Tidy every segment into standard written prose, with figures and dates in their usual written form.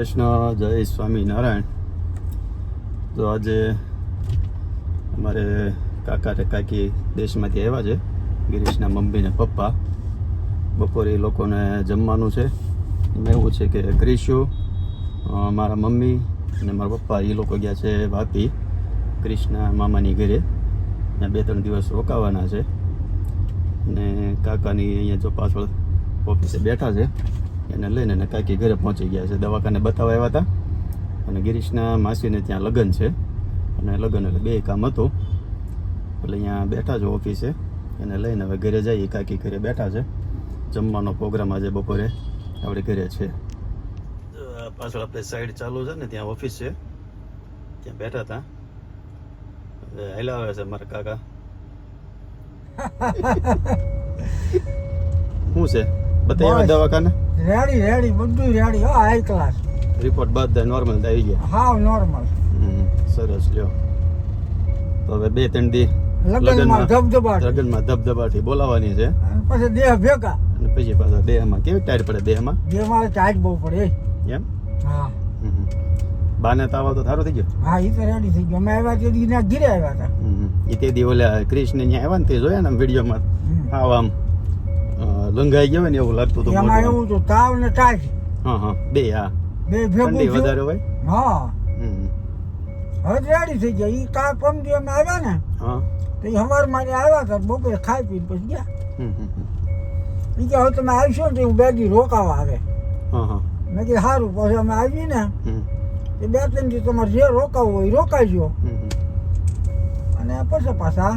કૃષ્ણ, જય સ્વામિનારાયણ. તો આજે અમારે કાકા ને કાકી દેશમાંથી આવ્યા છે. ગિરીશના મમ્મી ને પપ્પા. બપોરે એ લોકોને જમવાનું છે. એમાં એવું છે કે ક્રિશુ, મારા મમ્મી અને મારા પપ્પા એ લોકો ગયા છે વાપી ક્રિશના મામાની ઘરે. ત્યાં 2-3 દિવસ રોકાવાના છે. અને કાકાની અહીંયા જો પાછળ ઓફિસે બેઠા છે. એને લઈને ને કાકી ઘરે પહોંચી ગયા છે. દવાખાને બતાવવા આવ્યા હતા. અને ગિરીશના માસીને ત્યાં લગ્ન છે. અને લગ્ન એટલે 2 કામ હતું. એટલે અહીંયા બેઠા છે ઓફિસે. એને લઈને હવે ઘરે જઈએ. કાકી ઘરે બેઠા છે. જમવાનો પ્રોગ્રામ આજે બપોરે આપણે ઘરે છે. પાછળ આપણે સાઈડ ચાલુ છે ને ત્યાં ઓફિસ છે. ત્યાં બેઠા હતા. હવે હાલ્યા આવે છે મારા કાકા. શું છે બતાવ્યા દવાખાને? રેડી બધું રેડી. હા, હાઈ ક્લાસ રિપોર્ટ બધા નોર્મલ આવી ગયા? હા, નોર્મલ. સરસ. લ્યો તો હવે 2-3 દી લગનમાં ધબધબાટી બોલાવવાની છે. પછી દેહ ભેગા. અને પછી પાછા દેહમાં કેવી ટાઈટ પડે? દેહમાં ટાઈટ બહુ પડે એમ? હા. બાને તાવ તો સારું થઈ ગયો? હા, એ તો રેડી થઈ ગયો. અમે આવ્યા તે દી ઘીરે આવ્યા હતા. એ તે દી ઓલા ક્રિષ્ણ ત્યાં આવ્યા ને તે જોયા ને વિડીયોમાં. હા, આમ લંઘાઈ ગયો ને એવું લાગતું હતું. એમાં એવું તો તાવ ને ટાઈટ. હા, બે ભેગું વધારે હોય. હા, હવે રેડી થઈ ગયા. ઈ કાલ પમદી અમે આવ્યા ને. હા, તો એ સવારમાં આવ્યા હતા. બપોરે ખાઈ પીને પછી ગયા. ઈ કે હવે તમે આવશો ને તો હું 2 દી રોકાવા આવે. મેં કીધું સારું. પછી અમે આવી ને એ 2-3 દી તમારે જે રોકાવું હોય એ રોકાઈજો. અને પછી પાછા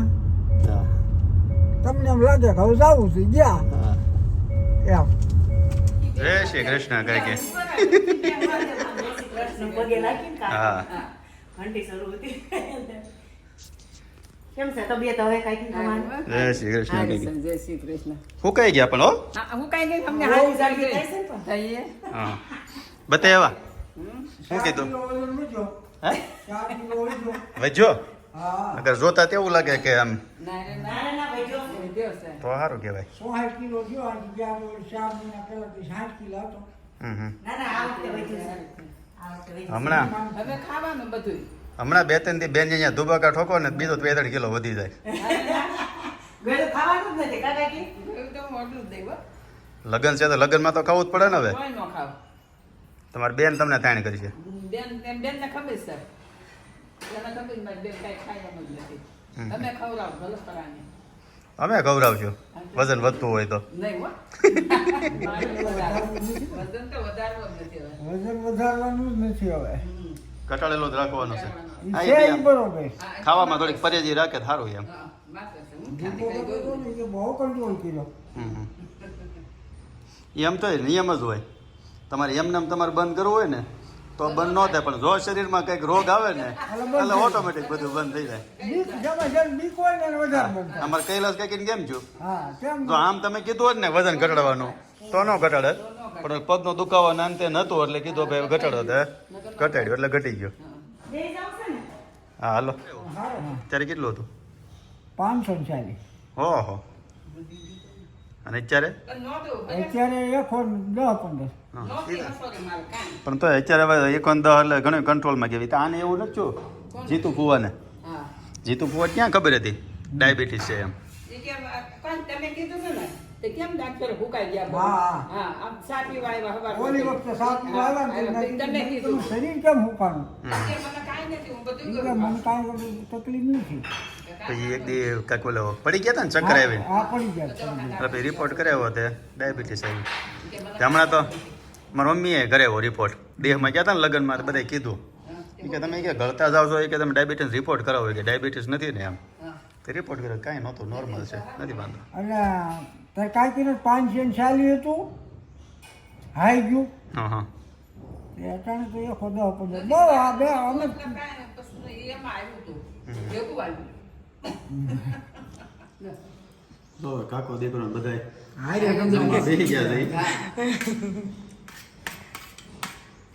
તમને એમ લાગે કે હવે જવું છે ગયા એમ. જય શ્રી કૃષ્ણ કાકી. હા, કેમ છે તબિયત હવે કાકી તમારી? જય શ્રી કૃષ્ણ કાકી. જય શ્રી કૃષ્ણ. હું કઈ ગયા પણ? હું કઈ ગઈ તમને હારી જાગી ગઈ. હા, બતાવ્યા? શું કીધું? હે? વજો? અગર જોતા તેવું લાગે કે આમ તો સારું કહેવાય. 160 કિલો થયો. આજે ગયા 4 મહિના પહેલાથી 60 કિલો હતો. હમણાં હવે ખાવાનું બધું. હમણાં 2-3 દી બેન અહીંયા દુબાકા ઠોકો ને બીજો 2-3 કિલો વધી જાય. ખાવાનું જ નથી કાકી. તો મોટું જ દેવો. લગ્ન છે તો લગ્નમાં તો ખાવું જ પડે ને. હવે કોઈ નો ખાવ. તમારી બેન તમને તાણ કરી છે. બેન ને ખબર છે. એને ખબર મારી બેન કઈ ખાય એમ જ નથી. તમે ખવડાવો ભલે પરાને. અમે ખવડાવશું વજન વધતું હોય તો. નહીં હો. વજન તો વધારવું જ નથી હવે. વજન વધારવાનું જ નથી હવે. ઘટાડેલો જ રાખવાનો છે. હા, છે એ ઈ બરોબર. ખાવામાં થોડીક પરેજી રાખે સારું એમ. હા, વાત છે. હું ધીકો કરતો ને કે બહુ કંટ્રોલ કર્યો. એમ તો નિયમ જ હોય. તમારે એમને તમારે બંધ કરવું હોય ને તો બંધ ન થાય. પણ જો શરીરમાં કંઈક રોગ આવે ને એટલે ઓટોમેટિક બધું બંધ થઈ જાય. બીક જબરજસ્ત બીક હોય ને એને વધારે બંધ થાય. અમારે કૈલાસ કાકીને કેમ છું? હા, કેમ? તો આમ તમે કીધું હોત ને વજન ઘટાડવાનું તો ન ઘટાડે. પણ પગનો દુખાવો ના અંતે નતો એટલે કીધું ભાઈ ઘટાડો તો ઘટાડ્યો એટલે ઘટી ગયો. હા, હાલો. ત્યારે કેટલું હતું? 540. ઓહો. અને અત્યારે? અત્યારે 10-15. પણ તો અત્યારે હવે 1-10 એટલે ઘણું કંટ્રોલમાં કેવી. આને એવું નથી છું જીતુ ફુવાને. જીતુ ફુવા ક્યાં ખબર હતી ડાયાબિટીસ છે એમ? તમે કીધું છે ને તે કેમ ડાક્ટર ભૂકાઈ ગયા? હા. હા, આમ સા પીવા આવ્યા હવાર. ઓલી વખતે સાચું આવ્યા ને તમે તો કીધું. શરીર કેમ હુકાનું? મને કાંઈ નથી. હું બધું ઈ કે કરું. મને કાંઈ તકલીફ નથી. પછી એક દી કાંઈક ઓલો પડી ગયા હતા ને ચક્કર આવીને. હા, પડી ગયા. એટલે પછી રિપોર્ટ કરાવ્યો તે ડાયાબિટીસ આવી. તે હમણાં તો મારા મમ્મીએ કરાવ્યો રિપોર્ટ. દેહમાં ગયા હતા ને લગ્નમાં તો બધાએ કીધું કે તમે કે ગળતા જાઓ છો કે તમે ડાયાબિટીસ રિપોર્ટ કરાવો કે ડાયાબિટીસ નથી ને એમ. તે રિપોર્ટ કર્યો કાંઈ નહોતું, નોર્મલ છે, નથી વાંધો. અને તે કાંઈકીને 540 હતું. હાઈ ગયું. હા. એ અટાણે તો 110-15. બહુ આ બે અમે એમાં આવ્યું હતું. એવું આવ્યું. કાકો દીકરો બધાય હારે બેસી ગયા છે.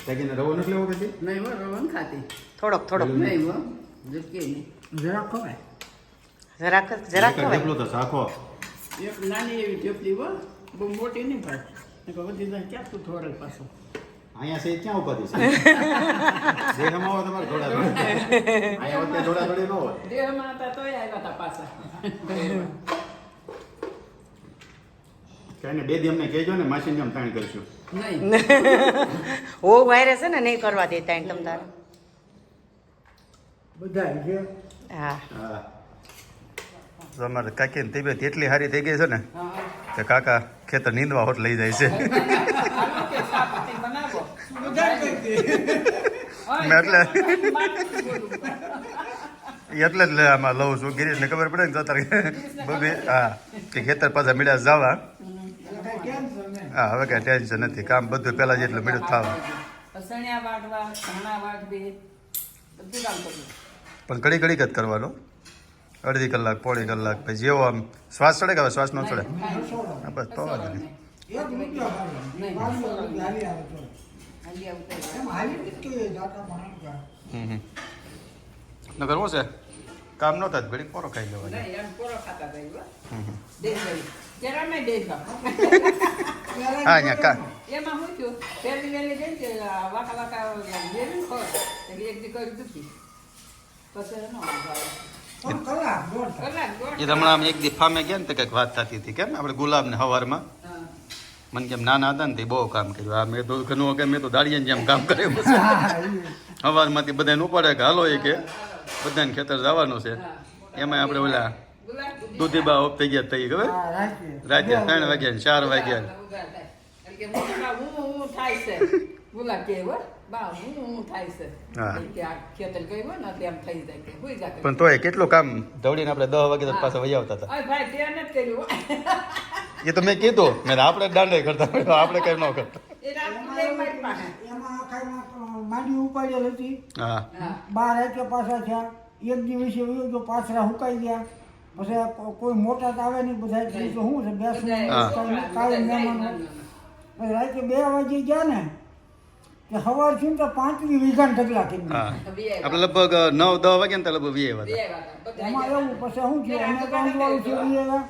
કાકીને રવો નથી લેવો કે? નહીં હો, રવન ખાતી. થોડોક નહીં હો, ઝટકે નહીં. જરાક ખવાય. જરાક ખવાય. ઢેપલો તો શાખો. એક નાની એવી ઢેપલી હો, બહુ મોટી નહીં પાડ. વધી જાય ક્યાં તું થોડે પાછો. અહીંયા છે ક્યાં ઉપાધી છે દેહમાં હોય તમારે થોડા થોડા અહીંયા વખતે થોડા થોડી ન હોય દેહમાં હતા તોય આવ્યા હતા પાછા કઈ ને બે દી અમને કહેજો ને માસીને આમ તાણ કરશું નહીં ઓ વાયરસ છે ને નહીં કરવા દેતા તમ તારે બધા છે હા હા તો અમારે કાકીની તબિયત એટલી સારી થઈ ગઈ છે ને હા કે કાકા ખેતર નીંદવા હોત લઈ જાય છે હાલો કે ચા પાણી બનાવો બધા કરી દે મેં એટલે જ આમાં લઉં છું ગિરીશને ખબર પડે ને તો તારે બબે હા કે ખેતર પાછા મીડા જવા હા હવે કાંઈ ટેન્શન નથી કામ બધું પહેલાં જેટલું મીડું થવા સણિયા વાટવા ધાણા વાટવી બધું કામ કરવું પણ ઘડી ઘડીક જ કરવાનો અડધી કલાક પોણી કલાક પછી જેવો આમ શ્વાસ ચડે કે હવે શ્વાસ ન ચડે હા બસ તો વાંધો નહીં એક રૂપિયા ભાડે. 500 રૂપિયા હાલી આવે તો. હાલી આવતા એમ હાલી જ કે જાતા પણ કા. નગર શું છે કામ ન થાય ઘડીક પોરો ખાઈ લેવાનો નહીં એમ પૂરો ખાતા જાય હમ. દેશ ભાઈ જરા મેં દેશ હા અહીંયા કા એમાં શું થયું પહેલી વહેલી જઈને કે વાકા વાકા લેવી ખોર એટલે એક દીકરી દુખી પછી ન આવે પણ કલાક દોઢ કલાક. કલાક દોઢ એ હમણાં આમ એક દી ફામે ગયા ને તો કંઈક વાત થતી હતી કેમ આપણે ગુલાબને હવારમાં હા. મને કેમ નાના હતા ને તે બહુ કામ કર્યું આ મેં તો ઘણું કે મેં તો દાડિયાની જેમ કામ કર્યું સવારમાંથી બધાને ઉપાડે કે હાલો એ કે બધાને ખેતર જવાનું છે એમાં આપણે ઓલા ગુલાબ દૂધીબા ઓફ થઈ ગયા થઈ ખબર હા, રાખીએ. રાતે 3 વાગ્યા ને 4 વાગ્યા ને. ઉગાડ થાય. એટલે કે મોટા હું થાય છે ગુલાબ કે હો બા હું થાય છે હા. એટલે કે આ ખેતર ગઈ હોય ને તેમ થઈ જાય કે હોઈ જાય પણ તોય કેટલું કામ દોડીને આપણે 10 વાગે તો પાછા વહી આવતા હતા અરે ભાઈ તે નથી કર્યું એ તો મેં કીધું મેં આપણે દાંડે કરતા આપણે કઈ ન કરતા એ રાત લઈ મારી પાસે એમાં આખામાં માંડી ઉપાડેલ હતી. હા હા 12 રાતે પાછા થયા. એક દિવસે વયો ગયો, પાછરા હુકાઈ ગયા. પછી કોઈ મોટા તો આવે નહીં, બધા તો શું છે બેસવું હા. કાંઈ મહેમાનો. પછી રાતે 2 વાગે ગયા ને કે સવાર થયું ને તો 5 વીઘા ઢગલા થઈ ગયા. હા આપણે લગભગ 9-10 વાગ્યા ને તો લગભગ વી આવ્યા હતા એમાં એવું પછી શું થયું, અમે તો અંજવાળું ફેરવી આવ્યા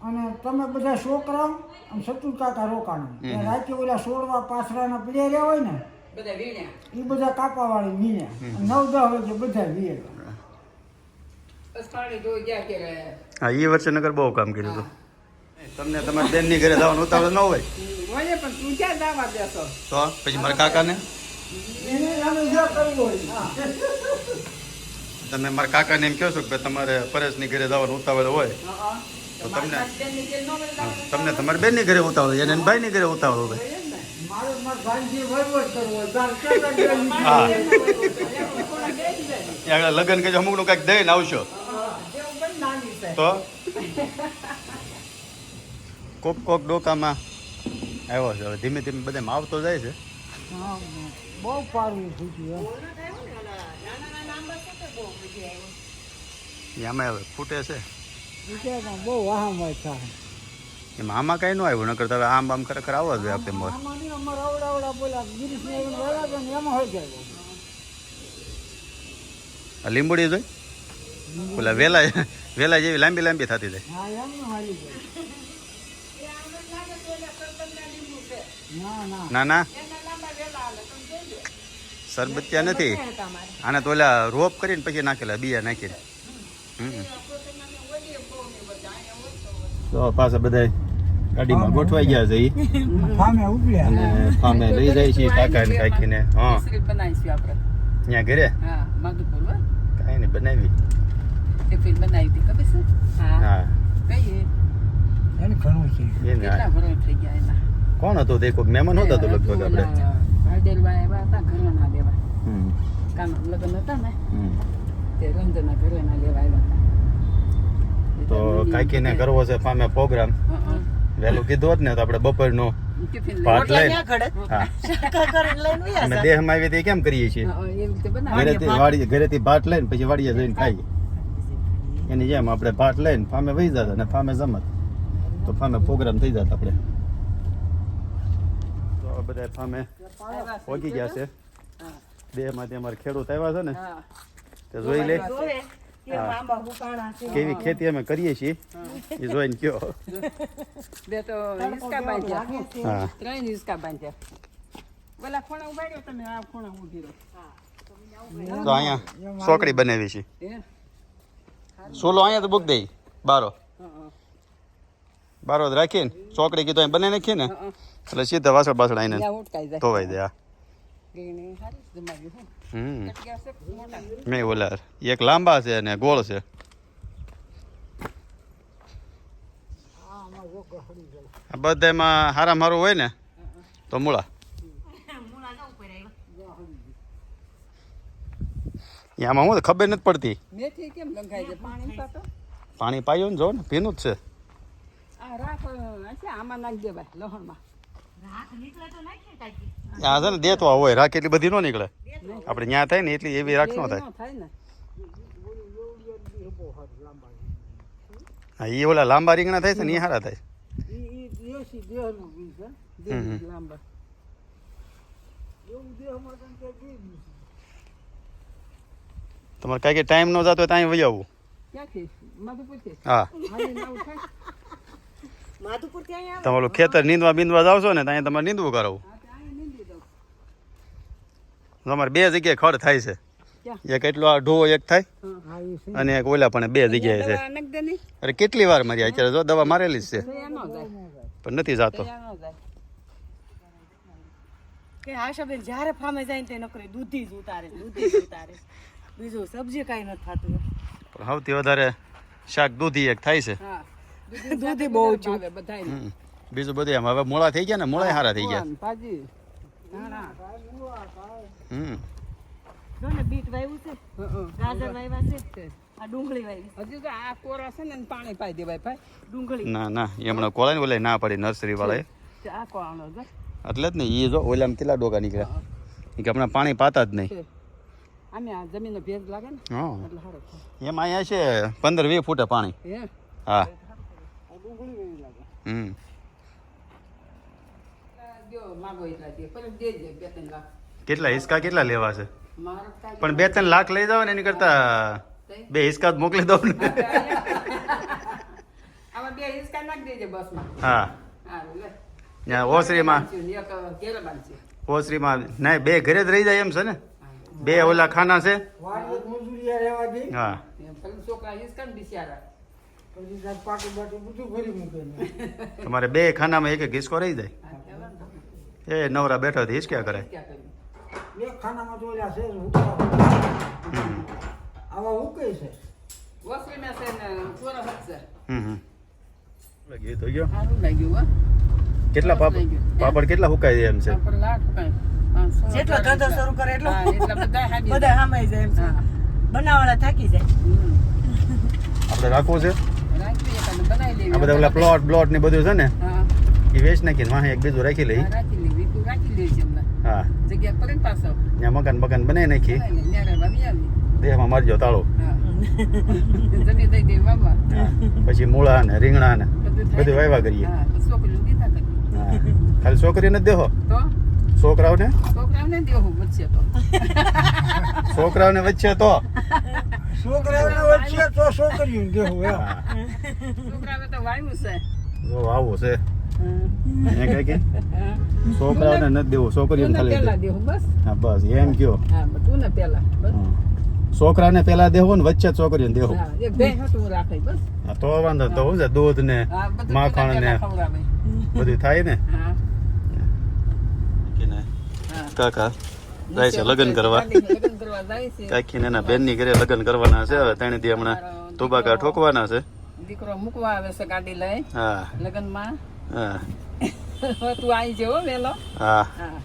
અને તમે બધા છોકરાઓ અને સતુર કાકા રોકાણ રાતે ઓલા સોળવા પાછરાના પીડ્યા રહ્યા હોય ને બધા વીણ્યા એ બધા કાપાવાળી વીણે 9-10 વાગે બધા વીએ. બસ પાણી જોઈ ગયા કે હા એ વર્ષે નગર બહુ કામ કર્યું હતું તમને તમારી બેનની ઘરે જવાનું ઉતાવળ ન હોય મને પણ તું ક્યાં દાવા દેશો તો પછી મારા કાકાને એને અમે જે કરવું હોય. તમે મારા કાકાને એમ કહો છો કે ભાઈ તમારે પરેશની ઘરે જવાનું ઉતાવળ હોય તો તમને તમને તમારી બેનની ઘરે ઉતાવળ હોય એને ભાઈની ઘરે ઉતાવળ હોય મારે મારા ભાઈજી વહીવટ કરવો હોય. ચાલ, ચાલ, ચાલ, ચાલ. હા એ આગળ લગ્ન કે અમુકનું કાંઈક દઈને આવશો તો કોક ડોકામાં આવ્યો છે હવે ધીમે ધીમે બધામાં આવતો જાય છે હા, બહુ પારવું થઈ ગયું એ આમાં હવે ફૂટે છે વિચારમાં બહુ વાહમાં થાય. એમાં આમાં કાંઈ ન આવ્યું નકર તો હવે આમ આમ ખરેખર આવવા જોઈએ આપણે મોર આમાં નહીં, અમારા અવડા બોલા ગિરીશને એને વળ્યા હતા ને એમાં હોય જાય. આ લીંબુડી જોઈ ઓલા વેલા જેવી લાંબી લાંબી થતી જાય હા એમ ને હાલી જાય. ના ના ના ના સરબતિયા નથી આને તો ઓલા રોપ કરીને પછી નાખેલા બિયા નાખીને તો પાછા બધા ગાડીમાં ગોઠવાઈ ગયા છે ફામે ઉપડ્યા અને ફામે લઈ જાય છે કાકા ને કાકીને હા બનાવીશું આપણે ત્યાં ઘરે હા માધુપુર હો કાંઈ નહીં બનાવી ટિફિન બનાવી હતી ખબર છે હા કઈ એને ઘણું છે. એને કેટલા વર્ષ થઈ ગયા એના કોણ હતું તે કોઈક મહેમાન હતા તો લગભગ આપણે હાડેલવા આવ્યા હતા ઘરના લેવા હમ, કામ લગ્ન હતા ને હમ. તે રંજના ઘરના લેવા આવ્યા હતા તો કાકીને કરવો છે ફામે પ્રોગ્રામ વહેલું કીધું હોત ને તો આપણે બપોરનો ટિફિન પાઠ લઈને ત્યાં ઘડે હા શાકા કરીને લઈને વ્યા અમે હતા. દેહમાં આવી તે કેમ કરીએ છીએ એવી રીતે બનાવી ઘરેથી ભાત લઈને પછી વાડીએ જઈને ખાઈએ એની જેમ આપણે ભાત લઈને ફામે વહી જતા અને ફામે જમત તો ફામે પ્રોગ્રામ થઈ જતા આપણે તો બધા ફામે પહોંચી ગયા છે દેહમાંથી અમારે ખેડૂત આવ્યા છે ને હા તે જોઈ લે જોવે કે આંબા ઉકાળા છે. કેવી ખેતી અમે કરીએ છીએ એ જોઈને કયો બે તો હિસકા બાંધ્યા હા 3 હિસકા બાંધ્યા ઓલા ખૂણા ઉભા રહ્યો તમે આ ખૂણા ઊભી રહો. તો અહીંયા ચોકડી બનાવી છે હે? સોલો અહીંયા તો બુક દઈ બારો હા. બારો જ રાખીને ચોકડી કીધું અહીં બનાવી નાખીએ ને એટલે સીધા વાસળ બાસળ આવીને ત્યાં ઉટકાઈ જાય. ધોવાઈ દે. હા ગીણી હારી જ જમાવી હું. હમ કટક્યા છે મોટા. મેં ઓલા એક લાંબા છે અને ગોળ છે. આ બધામાં હારા મારું હોય ને તો મૂળા મૂળા ન ઉપર આવ્યા. આમાં હું ખબર નથી પડતી. મેથી કેમ લંઘાઈ છે પાણી પાતો? પાણી પાયું ને જો ને ભીનું જ છે. આ રાખ છે આમાં નાખી દેવાય લહણમાં. રાખ નીકળે તો નાખીએ કાંઈક. આ છે ને દેતો હોય રાખ એટલી બધી ન નીકળે. આપણે ત્યાં થાય ને એટલી એવી રાખ ન થાય. ન થાય ને. હા એ ઓલા લાંબા રીંગણા થાય છે ને એ સારા થાય. ઈ દેશી દેહનું બીજ છે. દેવી લાંબા. એવું દેહમાં તને કે બીજ નથી. તમારે કાંઈ ટાઈમ ન જતો હોય ત્યાં વહી આવવું. ક્યાંથી? મધુપુરથી? હા હાલીને આવું થાય? માધુપુર ત્યાં આવે. તમારું ખેતર નીંદવા બીંદવા જાવ છો ને ત્યાં તમારે નીંદવું કરાવું. હા, તો અહીં નીંદી દઉં. તમારે બે જગ્યાએ ખડ થાય છે. ક્યાં? એક એટલો આ ઢોળો એક થાય હા એ છે. અને એક ઓલા પણ બે જગ્યાએ છે. દવા નાખ દે ની. અરે કેટલી વાર મારી અત્યારે જો દવા મારેલી જ છે તૈયાર ન જાય. પણ નથી જાતો. તૈયાર ન જાય. કે આશાબેન જ્યારે ફામે જાય ને તે નકરી દૂધી જ ઉતારે દૂધી જ ઉતારે. બીજું સબ્જી કાંઈ નથી થતું. પણ સૌથી વધારે શાક દૂધી એક થાય છે. હા. દૂધી બહુ જ. ભાવે બધાયને. હમ. બીજું બધું એમ હવે મોળા થઈ ગયા ને મોળા સારા થઈ ગયા. ગોળ, ભાજી. ધાણા. હમ જો ને બીટ વાવ્યું છે, હં. ગાજર વાવ્યા છે, આ ડુંગળી વાવી છે. હજી તો આ કોરા છે ને એને પાણી પાઈ દેવાય ભાઈ. ડુંગળી ના ના એ હમણાં કોળા ને ઓલા ના પડી નર્સરી વાળા તે આ કોળાનો છે. એટલે જ ને એ જો ઓલામાં કેટલા ડોકા નીકળ્યા એ કે હમણાં પાણી પાતા જ નહીં. છે. આમે આ જમીનનો ભેજ લાગે ને હા એટલે સારું થાય. એમાં અહીંયા છે 15-20 ફૂટે પાણી. હે? હા આ ડુંગળી વેવી લાગે. હમ દ્યો માગો એટલા દે. પણ દેજે 2-3 લાખ. કેટલા હિસકા કેટલા લેવા છે? મારે કાંઈ પણ 2-3 લાખ લઈ જાવ ને એની કરતા 2 હિસકા જ મોકલી દઉં ને. આમાં 2 હિંચકા નાખી દેજે બસમાં. હા હા લે. ત્યાં ઓસરીમાં એક ઘેરે બાંધશે. ઓસરીમાં ના 2 ઘરે જ રહી જાય એમ છે ને. 2 ઓલા ખાના છે. વાડી મજૂરી રહેવા દે. હા એમ પેલા છોકરા હિંચકા ને બિચારા. પછી તાર પાટું બાટું બધું ભરી મૂકે ને. તમારે 2 ખાનામાં એક હિસકો રહી જાય. હા, કહેવાય ને. એ નવરા બેઠા હિસક્યા કરે. ક્યાં કર્યું? એક ખાનામાં તો ઓલા છે જ હુકવા. હમ આવા હુકે છે. વસરીમાં છે ને ચોરા હશે. હમ લાગી તો ગયો. સારું લાગ્યું હો. કેટલા પાપડ કેટલા હુકાય એમ છે? પાપડ લાખ કાંઈ. 500 જેટલો ધંધો શરૂ કરે એટલો હા, એટલા બધા હાડી બધા સામાઈ જાય એમ છે. હા. બનાવવાળા થાકી જાય. આપણે રાખવું છે રાખી દઈએ, બનાવી લેવી. આ બધા ઓલા પ્લોટ બ્લોટ ને બધું છે ને હા, એ વેચ નાખીને વાહે એક બીજું રાખી લઈ. હા, રાખી લેવી. તું રાખી લેજે હમણાં. હા જગ્યા પડે ને પાછો. ત્યાં મકાન બનાવી નાખી બનાવી લે, ન્યારે વાવી આવી. દેહમાં મારજો તાળો. હા. જમી દઈ દે વાવવા. હા. પછી મૂળા ને રીંગણા ને થાય બધું ને. વાવ્યા કરીએ. હા, તો છોકરીઓ દીધા કરી. હા ખાલી છોકરીને જ દેહો. તો છોકરાઓને છોકરાઓને દેવું વચ્ચે તો. છોકરાઓને વચ્ચે તો છોકરાઓને વચ્ચે તો છોકરીઓને દેવું એમ. હા. છોકરાઓએ તો વાવ્યું છે. જો આવું છે હા. એ કઈ કે હા. છોકરાઓને નથી દેવું છોકરીઓને તું ને ખાલી પેલા દેવું. દેવું બસ. હા બસ એમ કયો. હા, તું ને પેલા બસ. હા. છોકરાને પેલા દેવો ને વચ્ચે છોકરીઓને દેવું. હા, એક બે હતું રાખે બસ. હા, તો વાંધો તો શું છે દૂધ ને હા, બધું માખણ પેલા ને ખવડાવે. બધું થાય ને. હા. હા. કાકા જાય છે લગ્ન કરવા. લગ્ન કરવા જાય છે. કાકીને એના બેનની ઘરે લગ્ન કરવાના છે હવે ત્રણે દી હમણાં તુબાકા ઠોકવાના છે. દીકરો મૂકવા આવે છે ગાડી લઈ હા લગ્નમાં. હા હવે તું આવી જવો વેલો. હા હા.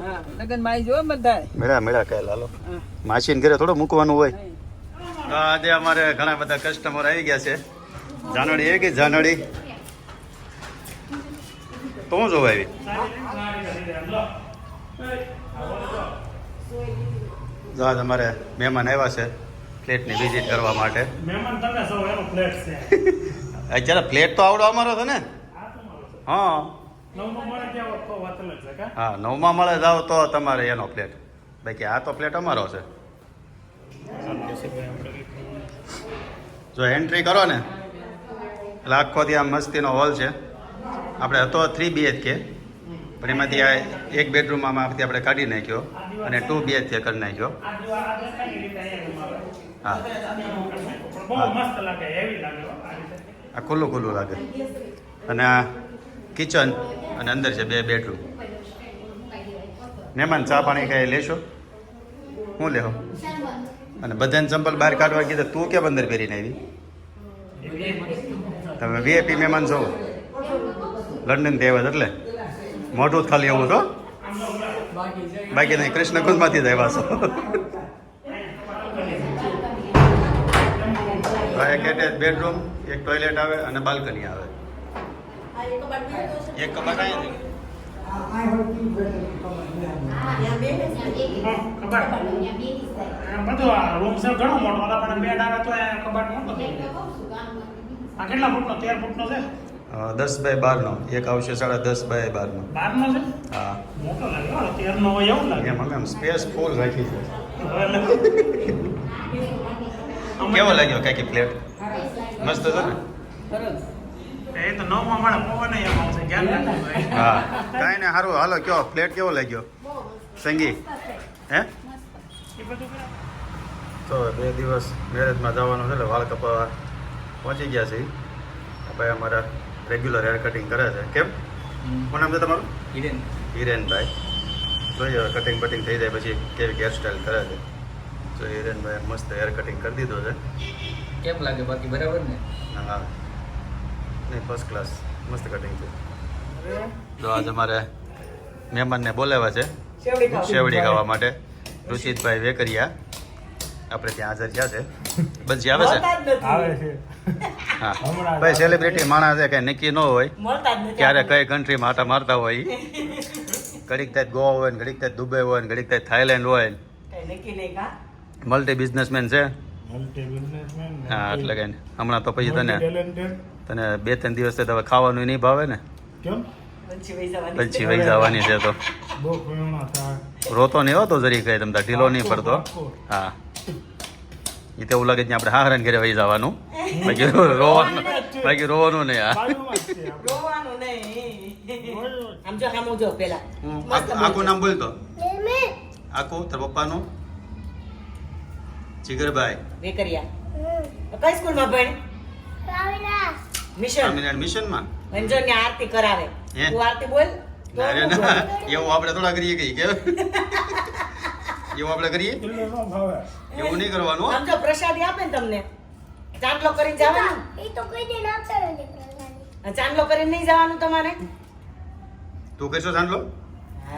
હા, લગ્નમાં આવી જવો બધા. મેળા કાંઈ લાલો હા. માસીને ઘરે થોડું મૂકવાનું હોય. નહીં. તો આજે અમારે ઘણા બધા કસ્ટમર આવી ગયા છે. જાનડી એ કે જાનડી તો હું જોવા આવી. જો આજ અમારે મહેમાન આવ્યા છે ફ્લેટની વિઝિટ કરવા માટે. મહેમાન તમે સૌ એનો ફ્લેટ છે. અત્યારે ફ્લેટ તો આવડો અમારો છે ને. હા નવમો મળે ત્યાં હોત તો વાત અલગ છે કા? હા 9મા મળે જાવ તો તમારે એનો ફ્લેટ. બાકી આ તો ફ્લેટ અમારો છે. જો એન્ટ્રી કરો ને એટલે આખો દી આમ મસ્તીનો હોલ છે. આપણે હતો 3 BHK પણ એમાંથી આ એક બેડરૂમ આમાંથી આપણે કાઢી નાખ્યો અને 2 BHK કરી નાખ્યો. આ દેખાય રીતે અહીંયા રૂમ આવે. હા, પણ બહુ મસ્ત લાગે, heavy લાગે હો આ રીતે. આ ખુલ્લું ખુલ્લું લાગે. અને આ કિચન અને અંદર છે 2 બેડરૂમ. મહેમાન ચા પાણી કાંઈ લેશો? હું લેવો? અને બધાને ચંપલ બહાર કાઢવા કીધું, તું કેમ અંદર પહેરીને આવી? તમે VIP મહેમાન છો, લંડનથી આવ્યા છો એટલે મોઢું જ ખાલી એવું છો, બાકી નહીં કૃષ્ણકુંજમાંથી જ આવ્યા છો. એક એટેચ બેડરૂમ, એક ટોયલેટ આવે અને બાલ્કની આવે. એક કબાટ અહીંયા છે. આ હોતી બેઠી ખબર. આ બધું આ રૂમ છે ઘણો મોટો, ઓલા પણ બેડ આવે તો આ કબાટ મોટો થઈ જાય. આ કેટલા ફૂટનો? 13 ફૂટનો છે. 10 બાય 12 નો એક આવશે, 10.5 બાય 12 નો. 12 નો છે. હા, મોટો લાગે હો, 13 નો હોય એવું લાગે. એમ સ્પેસ ફૂલ રાખી છે. હવે કેવો લાગ્યો કાકી ફ્લેટ? મસ્ત છે ને? એ તો નવમાં માળે પવન એમ આવશે, ધ્યાન રાખવું ભાઈ. હા, કાંઈ ને સારું. હાલો કયો ફ્લેટ કેવો લાગ્યો સંગી? હે એ બધું કરાય. તો 2 દિવસ મેરેજમાં જવાનું છે એટલે વાળ કપાવવા પહોંચી ગયા છે. ભાઈ અમારા રેગ્યુલર હેર કટિંગ કરે છે. કેમ, શું નામ છે તમારું? હિરેનભાઈ. જોઈએ હવે કટિંગ બટિંગ થઈ જાય પછી કેવી હેરસ્ટાઈલ કરે છે. તો હિરેનભાઈ મસ્ત હેર કટિંગ કરી દીધો છે. કેમ લાગે બાકી બરાબર ને? હા, નહીં ફર્સ્ટ ક્લાસ મસ્ત કટિંગ છે. તો આજે અમારે મહેમાનને બોલાવ્યા છે શેવડી ખાવા માટે. રુચિતભાઈ વેકરિયા આપણે ત્યાં હાજર થયા છે. બનશી આવે છે? આવે છે. હા ભાઈ, સેલિબ્રિટી માણસ છે, કંઈ નક્કી ન હોય ક્યારે કઈ કન્ટ્રીમાં આટા મારતા હોય. ઘડીક થાય ગોવા હોય ને, ઘડીક થાય દુબઈ હોય ને, ઘડીક થાય થાઈલેન્ડ હોય ને. મલ્ટી બિઝનેસમેન છે. Multi businessman. હા, એટલે કઈ નહીં. હમણાં તો પછી તને ટેલેન્ટેડ. 2-3 દિવસ હવે ખાવાનું નહીં ભાવે ને, કેમ? પછી વહી જવાની છે. તો બહુ પ્રેરણા થાય. રોતો નહીં હોતો જરી કઈ, તમને ઢીલો નહીં પડતો. હા, એ તો એવું લાગે છે આપણે હારાને ઘરે વહી જવાનું, બાકી રોવાનું, બાકી રોવાનું નહીં. હા, બાજુમાં જ છે આપણે. રોવાનું નહીં. આમ જો સામું જો પેલા. આખું નામ બોલતો. આખું તાર પપ્પાનું? જીગરભાઈ. વેકરિયા. કઈ સ્કૂલમાં ભણે? મિશન. સ્વામિનારાયણ મિશનમાં? અંજન ને આરતી કરાવે. હે? તું આરતી બોલ. તો અરે હું ના, બોલું. એવું આપણે થોડા કરીએ કઈ કે એવું આપણે કરીએ? કિલ્લો ન ભાવે. એવું નહીં કરવાનું. આમ જો પ્રસાદી આપે ને તમને, ચાંદલો કરીને જવાનું. ચાંદલો કરીને નહીં જવાનું તમારે. તું કરશો સાંભળો?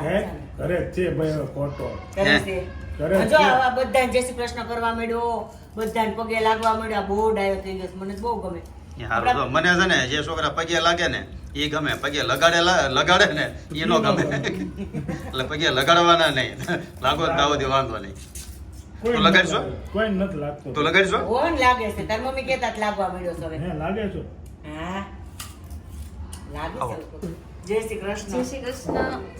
હે? ઘરે જ છે ભાઈ હવે ફોટો. કરે છે. કરે જો છે. આવા બધાને જય શ્રી કૃષ્ણ કરવા માંડ્યો, બધાને પગે લાગવા માંડ્યો. બહુ ડાયો થઈ ગયો છે. મને તો બહુ ગમે. હારું તો મને છે ને જે છોકરા પગે લાગે ને એ ગમે, પગે લગાડે ને એ નો ગમે. એટલે પગે લગાડવાના નહીં, લાગો તો આવો દે, વાંધો નહીં. કોઈ તું લગાડશો? કોઈ નથી લાગતું. તું લગાડશો? ઓન લાગે છે. તાર મમ્મી કહેતા જ લાગવા માંડ્યો છે હવે. હે, લાગે છો? હા, લાગે આવો. છે. જય શ્રી કૃષ્ણ. જય શ્રી કૃષ્ણ.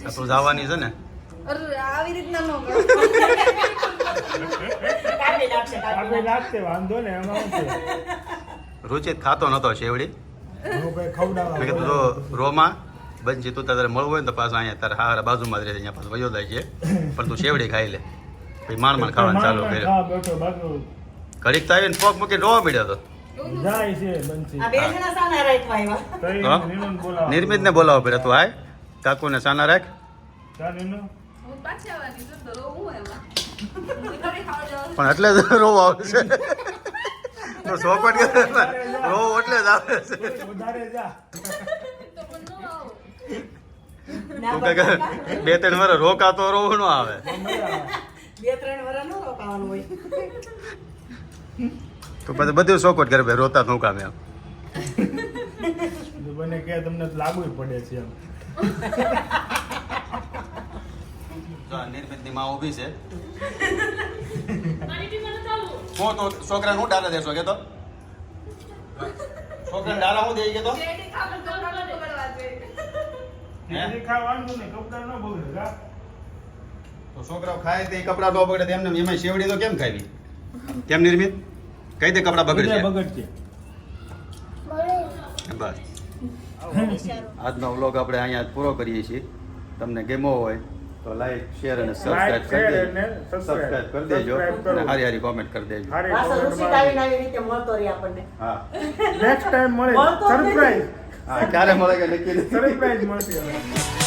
આ તું જવાની છે ને? અરે આવી રીતના નો કરો. કાપી નાખશે, કાપી આપણે નાખશે. લાગશે, વાંધો ને એમાં શું છે? રુચિત ખાતો નતો શેવડી. હું ભાઈ ખવડાવવા મેં કીધું તો રોમાં બનશી તું તારે મળવું હોય ને તો પાછા અહીંયા તારા હારા બાજુમાં જ રહે છે, અહીંયા પાછું વયો જાય છે. પણ તું શેવડી ખાઈ લે. પછી માંડ ખાવાનું ચાલુ કર્યું. ખાવા બેઠો બાજુ ઘડીક તો આવીને પગ મૂકીને રોવા મળ્યો હતો. જાય છે બંસી. આ બે જણા સાના રાઈટમાં આવ્યા. કઈ હા? નીનું બોલાવો. નિર્મિતને બોલાવો પડે. તું હાય કાકુને સાના રાખ. ચા નીનું? હું પાછી આવવાની છું તો રોવું એમાં. ઘરે ખાવા જવાનું. પણ એટલે જ રોવો આવે છે. તો સોપટ કે રોવો એટલે જ આવે છે. વધારે જા. તો પણ નો આવું. ના તું બાપા, કાંઈક 2-3 વાર રોકાતો રોવું ન આવે. 2-3 વર્ષ નો રોકાવાનું હોય. તો પછી બધું સોપટ કરે ભાઈ, રોતા નું કામ એમ. તો બને કે તમને તો લાગુ પડે છે એમ. નિર્મિતની માં ઊભી છે. હું તો છોકરાને હું ડાલા દેશો કે તો છોકરાને ડાલા હું દઈ કે તો પેટી ખાવાનું તો કપડાં બગડવા જોઈએ. એને ખાવાનું ને કપડાં ન બગડે કા? તો છોકરાઓ ખાય તે કપડાં ન બગડે તેમને એમાં શેવડી તો કેમ ખાવી? કેમ નિર્મિત? કઈ તે કપડાં બગડશે? બગડશે. બસ આજનો વ્લોગ આપણે અહીંયા પૂરો કરીએ છીએ. તમને ગમ્યો હોય તો લાઈક શેર અને Like, સબસ્ક્રાઇબ કરી share દેજો અને સબસ્ક્રાઇબ કરી દેજો Subscribe કરો. અને હારી હારી કોમેન્ટ કરી દેજો હારી પાછો comment ઋષિ મારી. આવીને આવી રીતે મળતો રહે આપણને હા નેક્સ્ટ ટાઈમ મળે મળતો જ નથી. સરપ્રાઈઝ હા ક્યારે મળે કે નક્કી નથી સરપ્રાઈઝ મળશે હવે.